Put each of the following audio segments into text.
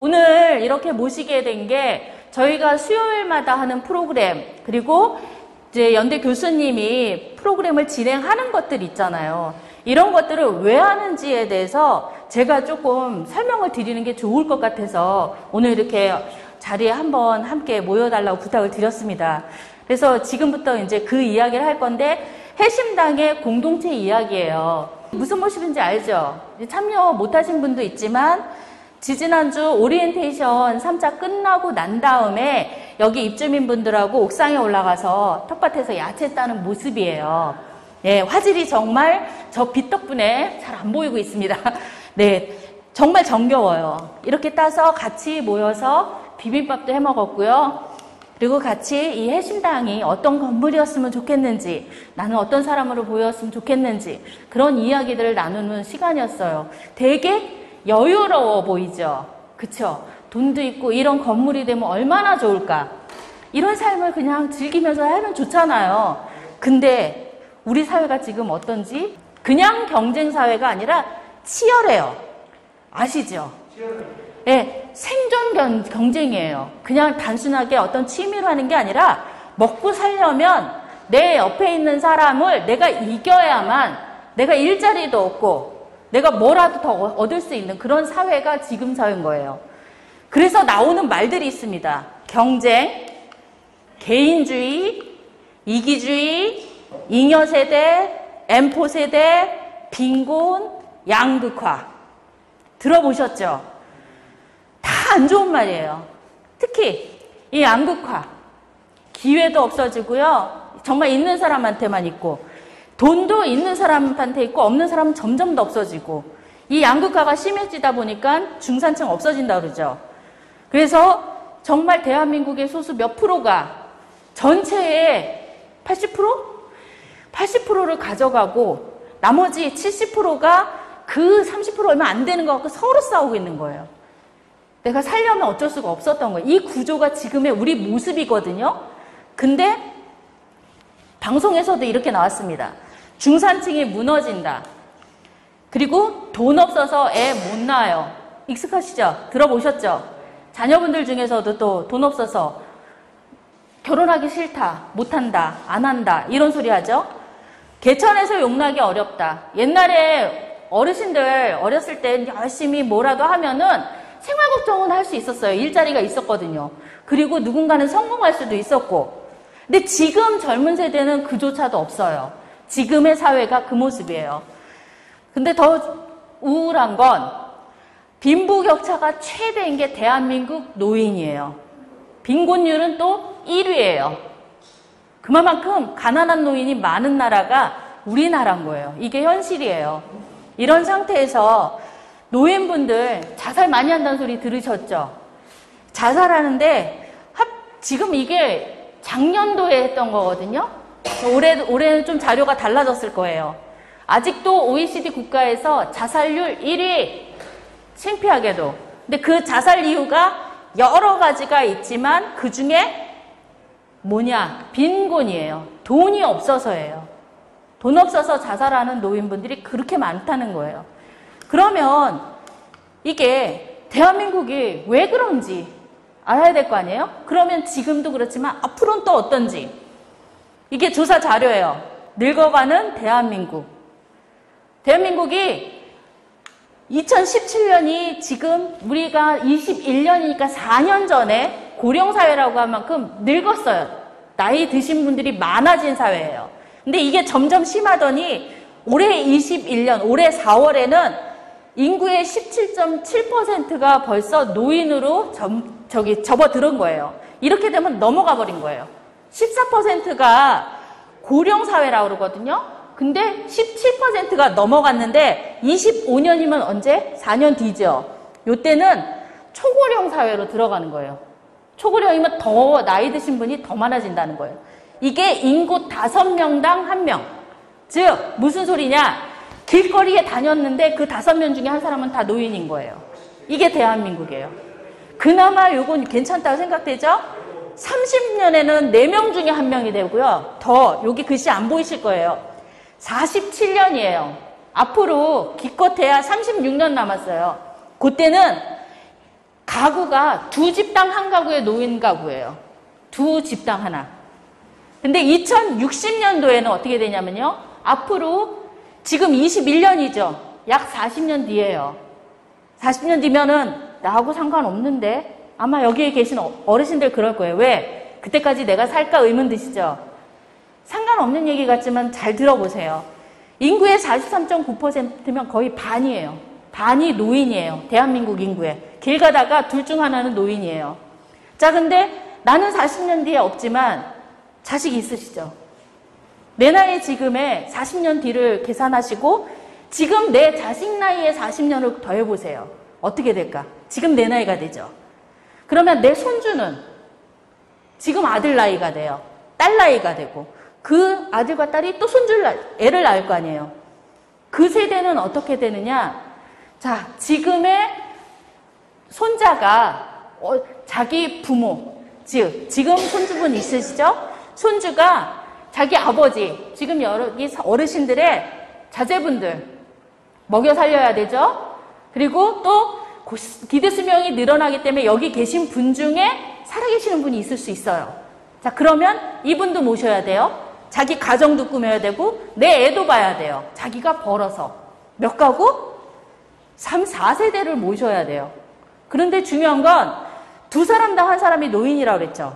오늘 이렇게 모시게 된 게 저희가 수요일마다 하는 프로그램, 그리고 이제 연대 교수님이 프로그램을 진행하는 것들 있잖아요. 이런 것들을 왜 하는지에 대해서 제가 조금 설명을 드리는 게 좋을 것 같아서 오늘 이렇게 자리에 한번 함께 모여달라고 부탁을 드렸습니다. 그래서 지금부터 이제 그 이야기를 할 건데, 해심당의 공동체 이야기예요. 무슨 모습인지 알죠? 참여 못하신 분도 있지만 지지난주 오리엔테이션 3차 끝나고 난 다음에 여기 입주민분들하고 옥상에 올라가서 텃밭에서 야채 따는 모습이에요. 네, 화질이 정말 저 빛 덕분에 잘 안 보이고 있습니다. 네, 정말 정겨워요. 이렇게 따서 같이 모여서 비빔밥도 해 먹었고요. 그리고 같이 이 해심당이 어떤 건물이었으면 좋겠는지, 나는 어떤 사람으로 보였으면 좋겠는지, 그런 이야기들을 나누는 시간이었어요. 되게 여유로워 보이죠? 그쵸? 돈도 있고 이런 건물이 되면 얼마나 좋을까? 이런 삶을 그냥 즐기면서 하면 좋잖아요. 근데 우리 사회가 지금 어떤지, 그냥 경쟁 사회가 아니라 치열해요. 아시죠? 네, 생존 경쟁이에요. 그냥 단순하게 어떤 취미로 하는 게 아니라 먹고 살려면 내 옆에 있는 사람을 내가 이겨야만 내가 일자리도 얻고 내가 뭐라도 더 얻을 수 있는 그런 사회가 지금 사회인 거예요. 그래서 나오는 말들이 있습니다. 경쟁, 개인주의, 이기주의, 잉여세대, 엠포세대, 빈곤, 양극화. 들어보셨죠? 다 안 좋은 말이에요. 특히 이 양극화. 기회도 없어지고요. 정말 있는 사람한테만 있고, 돈도 있는 사람한테 있고 없는 사람은 점점 더 없어지고, 이 양극화가 심해지다 보니까 중산층 없어진다 그러죠. 그래서 정말 대한민국의 소수 몇 프로가 전체의 80%? 80%를 가져가고 나머지 70%가 그 30% 얼마 안 되는 거 갖고 서로 싸우고 있는 거예요. 내가 살려면 어쩔 수가 없었던 거예요. 이 구조가 지금의 우리 모습이거든요. 근데 방송에서도 이렇게 나왔습니다. 중산층이 무너진다. 그리고 돈 없어서 애 못 낳아요. 익숙하시죠? 들어보셨죠? 자녀분들 중에서도 또 돈 없어서 결혼하기 싫다, 못한다, 안 한다 이런 소리 하죠? 개천에서 용나기 어렵다. 옛날에 어르신들 어렸을 때 열심히 뭐라도 하면은 생활 걱정은 할 수 있었어요. 일자리가 있었거든요. 그리고 누군가는 성공할 수도 있었고. 근데 지금 젊은 세대는 그조차도 없어요. 지금의 사회가 그 모습이에요. 근데 더 우울한 건 빈부격차가 최대인 게 대한민국 노인이에요. 빈곤율은 또 1위예요. 그만큼 가난한 노인이 많은 나라가 우리나라인 거예요. 이게 현실이에요. 이런 상태에서 노인분들 자살 많이 한다는 소리 들으셨죠? 자살하는데 지금 이게 작년도에 했던 거거든요. 올해는 좀 자료가 달라졌을 거예요. 아직도 OECD 국가에서 자살률 1위. 창피하게도. 근데 그 자살 이유가 여러 가지가 있지만 그 중에 뭐냐? 빈곤이에요. 돈이 없어서예요. 돈 없어서 자살하는 노인분들이 그렇게 많다는 거예요. 그러면 이게 대한민국이 왜 그런지 알아야 될 거 아니에요? 그러면 지금도 그렇지만 앞으로는 또 어떤지. 이게 조사 자료예요. 늙어가는 대한민국. 대한민국이 2017년이 지금 우리가 21년이니까 4년 전에 고령사회라고 할 만큼 늙었어요. 나이 드신 분들이 많아진 사회예요. 근데 이게 점점 심하더니 올해 21년, 올해 4월에는 인구의 17.7%가 벌써 노인으로 접어들은 거예요. 이렇게 되면 넘어가 버린 거예요. 14%가 고령사회라고 그러거든요. 근데 17%가 넘어갔는데 25년이면 언제? 4년 뒤죠. 요때는 초고령 사회로 들어가는 거예요. 초고령이면 더 나이 드신 분이 더 많아진다는 거예요. 이게 인구 5명당 1명. 즉 무슨 소리냐? 길거리에 다녔는데 그 5명 중에 한 사람은 다 노인인 거예요. 이게 대한민국이에요. 그나마 요건 괜찮다고 생각되죠? 30년에는 4명 중에 1명이 되고요. 더 여기 글씨 안 보이실 거예요. 47년이에요. 앞으로 기껏해야 36년 남았어요. 그때는 가구가 두 집당 한 가구의 노인 가구예요. 두 집당 하나. 근데 2060년도에는 어떻게 되냐면요. 앞으로 지금 21년이죠. 약 40년 뒤에요. 40년 뒤면은 나하고 상관없는데 아마 여기에 계신 어르신들 그럴 거예요. 왜? 그때까지 내가 살까 의문 드시죠? 상관없는 얘기 같지만 잘 들어보세요. 인구의 43.9%면 거의 반이에요. 반이 노인이에요. 대한민국 인구에. 길 가다가 둘 중 하나는 노인이에요. 자, 근데 나는 40년 뒤에 없지만 자식 있으시죠? 내 나이 지금에 40년 뒤를 계산하시고 지금 내 자식 나이에 40년을 더해보세요. 어떻게 될까? 지금 내 나이가 되죠. 그러면 내 손주는 지금 아들 나이가 돼요. 딸 나이가 되고 그 아들과 딸이 또 애를 낳을 거 아니에요. 그 세대는 어떻게 되느냐? 자, 지금의 손자가 자기 부모, 즉 지금 손주분 있으시죠? 손주가 자기 아버지, 지금 여기 어르신들의 자제분들 먹여 살려야 되죠? 그리고 또 기대 수명이 늘어나기 때문에 여기 계신 분 중에 살아계시는 분이 있을 수 있어요. 자, 그러면 이분도 모셔야 돼요. 자기 가정도 꾸며야 되고 내 애도 봐야 돼요. 자기가 벌어서 몇 가구? 3, 4세대를 모셔야 돼요. 그런데 중요한 건 두 사람당 한 사람이 노인이라고 그랬죠.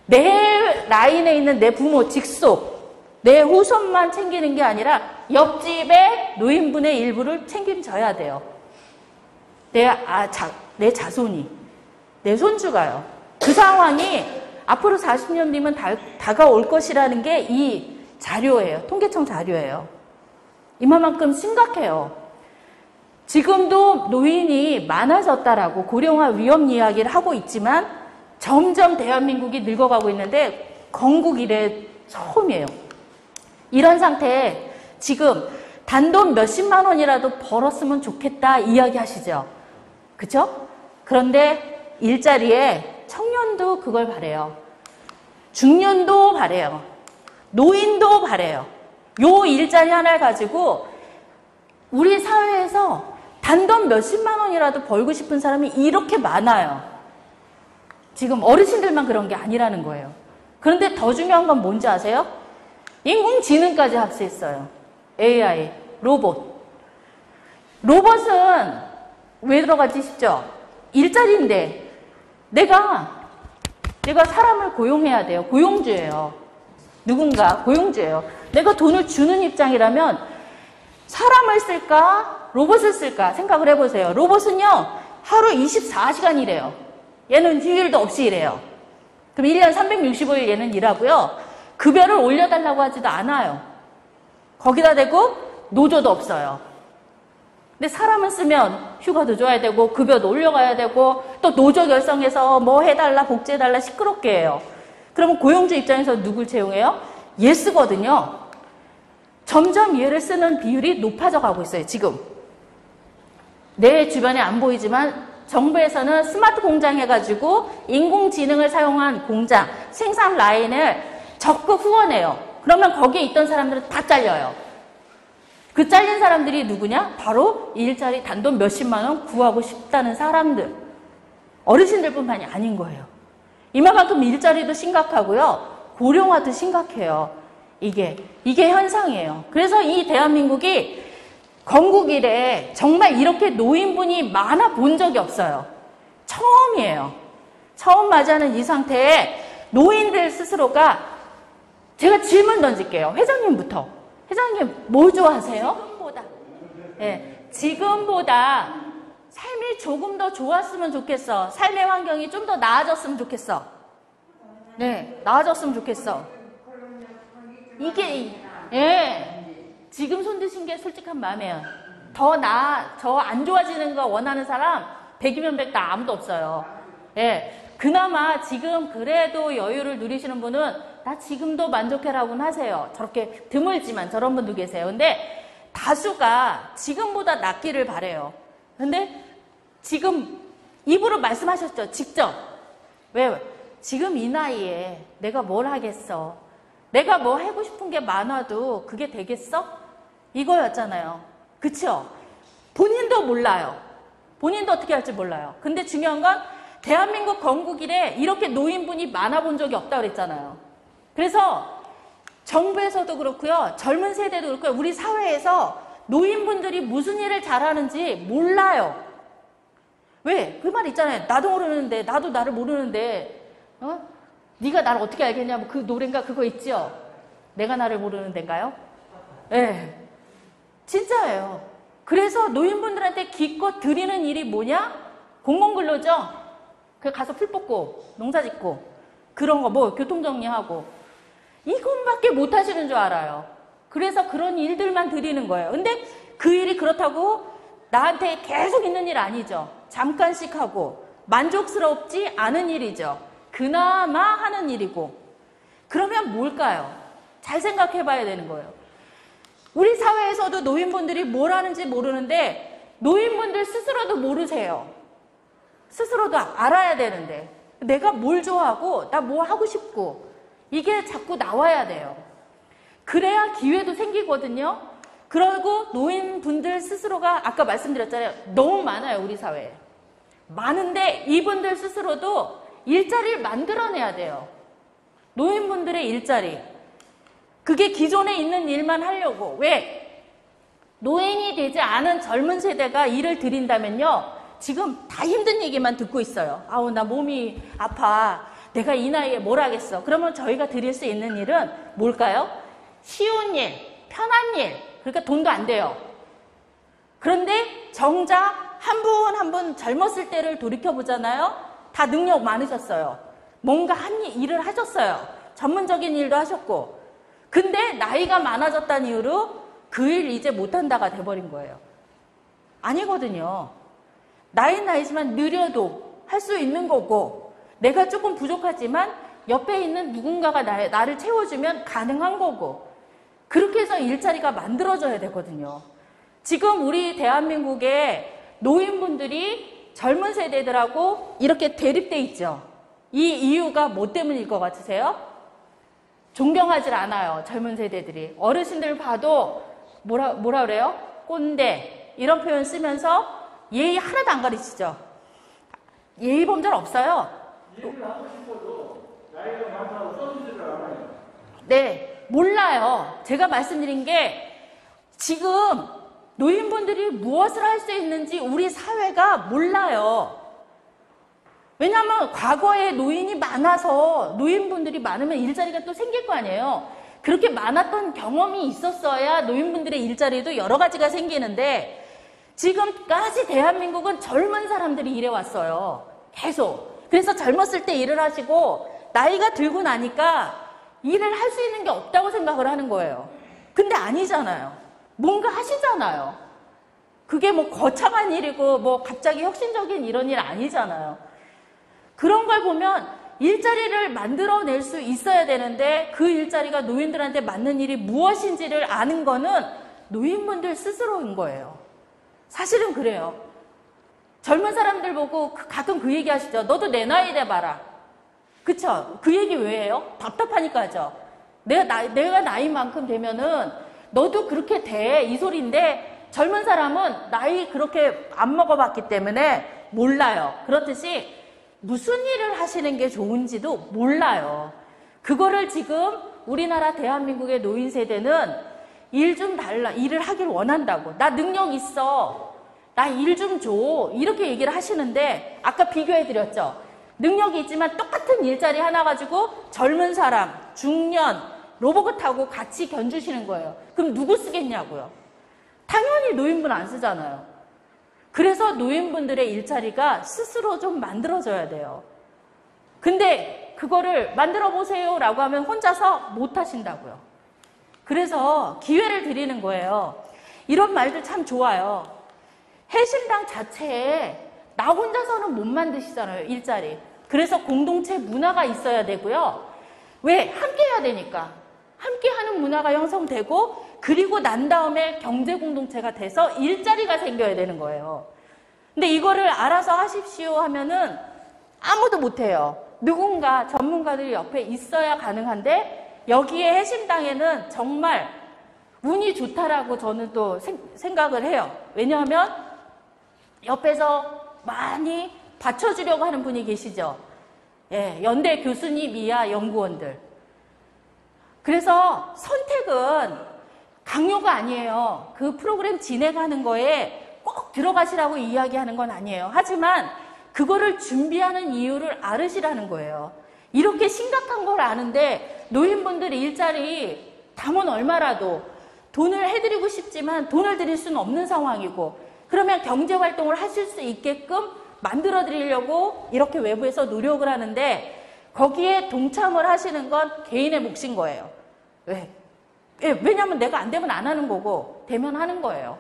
내 라인에 있는 내 부모 직속, 내 후손만 챙기는 게 아니라 옆집의 노인분의 일부를 책임져야 돼요. 내 자손이, 내 손주가요. 그 상황이 앞으로 40년 뒤면 다가올 것이라는 게 이 자료예요. 통계청 자료예요. 이만큼 심각해요. 지금도 노인이 많아졌다라고 고령화 위험 이야기를 하고 있지만 점점 대한민국이 늙어가고 있는데 건국 이래 처음이에요. 이런 상태에 지금 단돈 몇십만 원이라도 벌었으면 좋겠다 이야기하시죠. 그죠? 그런데 일자리에 청년도 그걸 바래요. 중년도 바래요. 노인도 바래요. 요 일자리 하나를 가지고 우리 사회에서 단돈 몇십만 원이라도 벌고 싶은 사람이 이렇게 많아요. 지금 어르신들만 그런 게 아니라는 거예요. 그런데 더 중요한 건 뭔지 아세요? 인공지능까지 합세했어요. AI, 로봇. 로봇은 왜 들어가지 싶죠? 일자리인데 내가 사람을 고용해야 돼요. 고용주예요. 누군가 고용주예요. 내가 돈을 주는 입장이라면 사람을 쓸까? 로봇을 쓸까? 생각을 해보세요. 로봇은요, 하루 24시간 일해요. 얘는 휴일도 없이 일해요. 그럼 1년 365일 얘는 일하고요. 급여를 올려달라고 하지도 않아요. 거기다 대고 노조도 없어요. 근데 사람을 쓰면 휴가도 줘야 되고 급여도 올려가야 되고 또 노조 결성해서 뭐 해달라 복지해달라 시끄럽게 해요. 그러면 고용주 입장에서 누굴 채용해요? 얘 쓰거든요. 점점 얘를 쓰는 비율이 높아져 가고 있어요. 지금. 내 주변에 안 보이지만 정부에서는 스마트 공장 해가지고 인공지능을 사용한 공장, 생산 라인을 적극 후원해요. 그러면 거기에 있던 사람들은 다 잘려요. 그 잘린 사람들이 누구냐? 바로 일자리 단돈 몇십만 원 구하고 싶다는 사람들. 어르신들뿐만이 아닌 거예요. 이만큼 일자리도 심각하고요. 고령화도 심각해요. 이게 현상이에요. 그래서 이 대한민국이 건국 이래 정말 이렇게 노인분이 많아 본 적이 없어요. 처음이에요. 처음 맞이하는 이 상태에 노인들 스스로가 제가 질문 던질게요. 회장님부터. 회장님 뭐 좋아하세요? 지금보다 삶이 조금 더 좋았으면 좋겠어. 삶의 환경이 좀 더 나아졌으면 좋겠어. 네, 나아졌으면 좋겠어. 이게 지금 손 드신 게 솔직한 마음이에요. 더 안 좋아지는 거 원하는 사람 100이면 100 다 아무도 없어요. 그나마 지금 그래도 여유를 누리시는 분은 나 지금도 만족해라고는 하세요. 저렇게 드물지만 저런 분도 계세요. 근데 다수가 지금보다 낫기를 바래요. 근데 지금 입으로 말씀하셨죠. 직접. 왜? 지금 이 나이에 내가 뭘 하겠어? 내가 뭐 하고 싶은 게 많아도 그게 되겠어? 이거였잖아요. 그쵸? 본인도 몰라요. 본인도 어떻게 할지 몰라요. 근데 중요한 건 대한민국 건국 이래 이렇게 노인분이 많아본 적이 없다고 그랬잖아요. 그래서 정부에서도 그렇고요. 젊은 세대도 그렇고요. 우리 사회에서 노인분들이 무슨 일을 잘하는지 몰라요. 왜? 그 말 있잖아요. 나도 모르는데, 나도 나를 모르는데, 네가 나를 어떻게 알겠냐? 뭐 그 노래인가 그거 있죠? 내가 나를 모르는 데인가요? 네. 진짜예요. 그래서 노인분들한테 기껏 드리는 일이 뭐냐? 공공근로죠? 그 가서 풀 뽑고, 농사 짓고, 그런 거, 뭐, 교통정리하고. 이것밖에 못 하시는 줄 알아요. 그래서 그런 일들만 드리는 거예요. 근데 그 일이 그렇다고 나한테 계속 있는 일 아니죠. 잠깐씩 하고, 만족스럽지 않은 일이죠. 그나마 하는 일이고. 그러면 뭘까요? 잘 생각해 봐야 되는 거예요. 우리 사회에서도 노인분들이 뭘 하는지 모르는데 노인분들 스스로도 모르세요. 스스로도 알아야 되는데 내가 뭘 좋아하고 나 뭐 하고 싶고 이게 자꾸 나와야 돼요. 그래야 기회도 생기거든요. 그리고 노인분들 스스로가 아까 말씀드렸잖아요. 너무 많아요. 우리 사회에. 많은데 이분들 스스로도 일자리를 만들어내야 돼요. 노인분들의 일자리. 그게 기존에 있는 일만 하려고. 왜? 노인이 되지 않은 젊은 세대가 일을 들인다면요. 지금 다 힘든 얘기만 듣고 있어요. 아우 나 몸이 아파. 내가 이 나이에 뭘 하겠어. 그러면 저희가 드릴 수 있는 일은 뭘까요? 쉬운 일, 편한 일. 그러니까 돈도 안 돼요. 그런데 정작 한 분 한 분 젊었을 때를 돌이켜보잖아요. 다 능력 많으셨어요. 뭔가 한 일을 하셨어요. 전문적인 일도 하셨고. 근데 나이가 많아졌다는 이유로 그 일 이제 못한다가 돼버린 거예요. 아니거든요. 나이지만 느려도 할 수 있는 거고 내가 조금 부족하지만 옆에 있는 누군가가 나를 채워주면 가능한 거고 그렇게 해서 일자리가 만들어져야 되거든요. 지금 우리 대한민국의 노인분들이 젊은 세대들하고 이렇게 대립돼 있죠. 이 이유가 뭐 때문일 것 같으세요? 존경하질 않아요. 젊은 세대들이. 어르신들 봐도 뭐라 그래요? 꼰대 이런 표현 쓰면서 예의 하나도 안 가르치죠. 예의 범절 없어요. 일을 하고 싶어도 나이가 많다고 써주지를 않아요. 네, 몰라요. 제가 말씀드린 게 지금 노인분들이 무엇을 할 수 있는지 우리 사회가 몰라요. 왜냐하면 과거에 노인이 많아서 노인분들이 많으면 일자리가 또 생길 거 아니에요. 그렇게 많았던 경험이 있었어야 노인분들의 일자리도 여러 가지가 생기는데 지금까지 대한민국은 젊은 사람들이 일해왔어요. 계속. 그래서 젊었을 때 일을 하시고 나이가 들고 나니까 일을 할 수 있는 게 없다고 생각을 하는 거예요. 근데 아니잖아요. 뭔가 하시잖아요. 그게 뭐 거창한 일이고 뭐 갑자기 혁신적인 이런 일 아니잖아요. 그런 걸 보면 일자리를 만들어낼 수 있어야 되는데 그 일자리가 노인들한테 맞는 일이 무엇인지를 아는 거는 노인분들 스스로인 거예요. 사실은 그래요. 젊은 사람들 보고 가끔 그 얘기 하시죠. 너도 내 나이 돼봐라. 그쵸? 그 얘기 왜 해요? 답답하니까 하죠. 내가 나이만큼 되면은 너도 그렇게 돼. 이 소리인데 젊은 사람은 나이 그렇게 안 먹어봤기 때문에 몰라요. 그렇듯이 무슨 일을 하시는 게 좋은지도 몰라요. 그거를 지금 우리나라 대한민국의 노인 세대는 일 좀 달라. 일을 하길 원한다고. 나 능력 있어. 나 일 좀 줘. 이렇게 얘기를 하시는데 아까 비교해드렸죠. 능력이 있지만 똑같은 일자리 하나 가지고 젊은 사람, 중년, 로봇하고 같이 견주시는 거예요. 그럼 누구 쓰겠냐고요. 당연히 노인분 안 쓰잖아요. 그래서 노인분들의 일자리가 스스로 좀 만들어져야 돼요. 근데 그거를 만들어 보세요 라고 하면 혼자서 못 하신다고요. 그래서 기회를 드리는 거예요. 이런 말들 참 좋아요. 해신당 자체에 나 혼자서는 못 만드시잖아요. 일자리. 그래서 공동체 문화가 있어야 되고요. 왜? 함께 해야 되니까. 함께 하는 문화가 형성되고 그리고 난 다음에 경제 공동체가 돼서 일자리가 생겨야 되는 거예요. 근데 이거를 알아서 하십시오 하면은 아무도 못해요. 누군가 전문가들이 옆에 있어야 가능한데 여기에 해신당에는 정말 운이 좋다라고 저는 또 생각을 해요. 왜냐하면 옆에서 많이 받쳐주려고 하는 분이 계시죠. 예, 연대 교수님 이하 연구원들. 그래서 선택은 강요가 아니에요. 그 프로그램 진행하는 거에 꼭 들어가시라고 이야기하는 건 아니에요. 하지만 그거를 준비하는 이유를 알으시라는 거예요. 이렇게 심각한 걸 아는데 노인분들 일자리 담은 얼마라도 돈을 해드리고 싶지만 돈을 드릴 수는 없는 상황이고, 그러면 경제활동을 하실 수 있게끔 만들어 드리려고 이렇게 외부에서 노력을 하는데 거기에 동참을 하시는 건 개인의 몫인 거예요. 왜? 왜냐하면 내가 안 되면 안 하는 거고 되면 하는 거예요.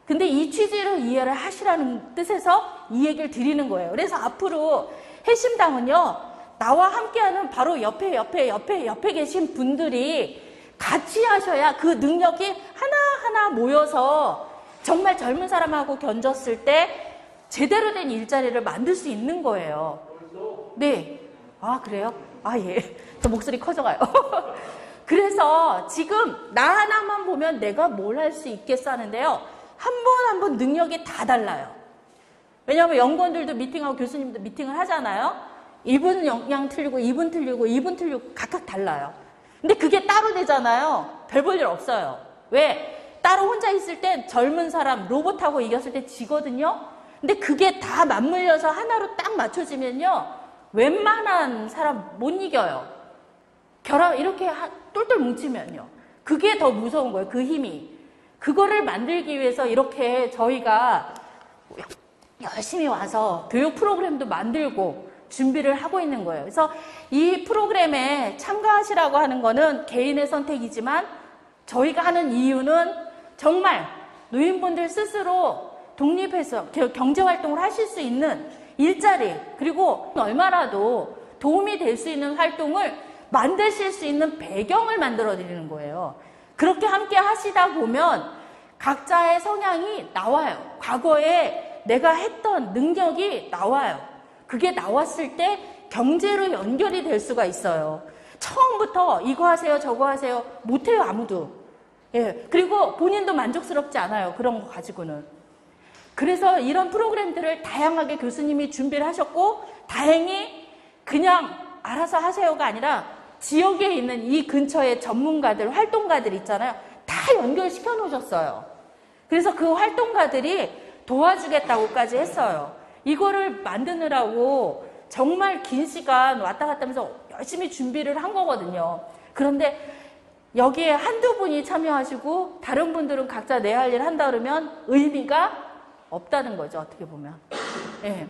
근데 이 취지를 이해를 하시라는 뜻에서 이 얘기를 드리는 거예요. 그래서 앞으로 해심당은요, 나와 함께하는 바로 옆에 계신 분들이 같이 하셔야 그 능력이 하나하나 모여서 정말 젊은 사람하고 견졌을 때 제대로 된 일자리를 만들 수 있는 거예요. 네. 아, 그래요? 아, 예. 저 목소리 커져가요. 그래서 지금 나 하나만 보면 내가 뭘 할 수 있겠어 하는데요. 한 분 한 분 능력이 다 달라요. 왜냐하면 연구원들도 미팅하고 교수님도 미팅을 하잖아요. 이분 역량 틀리고 이분 틀리고 이분 틀리고 각각 달라요. 근데 그게 따로 되잖아요. 별 볼 일 없어요. 왜? 따로 혼자 있을 땐 젊은 사람 로봇하고 이겼을 때 지거든요. 근데 그게 다 맞물려서 하나로 딱 맞춰지면요, 웬만한 사람 못 이겨요. 결합 이렇게 똘똘 뭉치면요. 그게 더 무서운 거예요. 그 힘이. 그거를 만들기 위해서 이렇게 저희가 열심히 와서 교육 프로그램도 만들고 준비를 하고 있는 거예요. 그래서 이 프로그램에 참가하시라고 하는 거는 개인의 선택이지만 저희가 하는 이유는 정말 노인분들 스스로 독립해서 경제활동을 하실 수 있는 일자리, 그리고 얼마라도 도움이 될 수 있는 활동을 만드실 수 있는 배경을 만들어 드리는 거예요. 그렇게 함께 하시다 보면 각자의 성향이 나와요. 과거에 내가 했던 능력이 나와요. 그게 나왔을 때 경제로 연결이 될 수가 있어요. 처음부터 이거 하세요, 저거 하세요 못해요, 아무도. 예. 그리고 본인도 만족스럽지 않아요. 그런 거 가지고는. 그래서 이런 프로그램들을 다양하게 교수님이 준비를 하셨고, 다행히 그냥 알아서 하세요가 아니라 지역에 있는 이 근처의 전문가들, 활동가들 있잖아요. 다 연결시켜 놓으셨어요. 그래서 그 활동가들이 도와주겠다고까지 했어요. 이거를 만드느라고 정말 긴 시간 왔다 갔다 하면서 열심히 준비를 한 거거든요. 그런데 여기에 한두 분이 참여하시고 다른 분들은 각자 내 할 일 한다 그러면 의미가 없다는 거죠, 어떻게 보면. 예.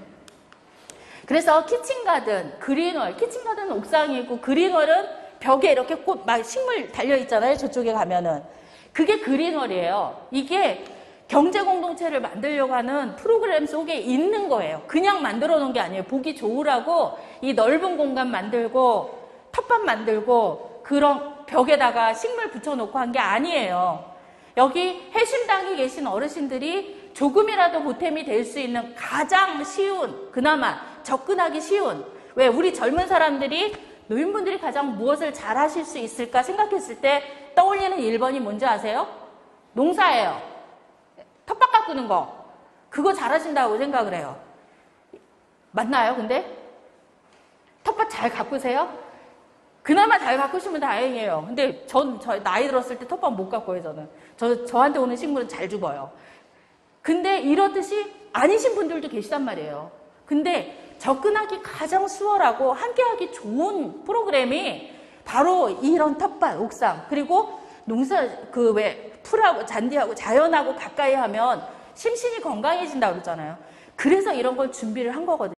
그래서 키친가든, 그린월, 키친가든은 옥상이고 그린월은 벽에 이렇게 꽃, 막 식물 달려있잖아요, 저쪽에 가면은. 그게 그린월이에요. 이게 경제공동체를 만들려고 하는 프로그램 속에 있는 거예요. 그냥 만들어 놓은 게 아니에요. 보기 좋으라고 이 넓은 공간 만들고 텃밭 만들고 그런 벽에다가 식물 붙여놓고 한 게 아니에요. 여기 해심당에 계신 어르신들이 조금이라도 보탬이 될 수 있는 가장 쉬운, 그나마 접근하기 쉬운, 왜 우리 젊은 사람들이 노인분들이 가장 무엇을 잘 하실 수 있을까 생각했을 때 떠올리는 1번이 뭔지 아세요? 농사예요. 텃밭 가꾸는 거. 그거 잘하신다고 생각을 해요. 맞나요, 근데? 텃밭 잘 가꾸세요? 그나마 잘 가꾸시면 다행이에요. 근데 저 나이 들었을 때 텃밭 못 가꿔요, 저는. 저한테 오는 식물은 잘 죽어요. 근데 이렇듯이 아니신 분들도 계시단 말이에요. 근데 접근하기 가장 수월하고 함께하기 좋은 프로그램이 바로 이런 텃밭, 옥상, 그리고 농사, 풀하고 잔디하고 자연하고 가까이 하면 심신이 건강해진다고 그러잖아요. 그래서 이런 걸 준비를 한 거거든요.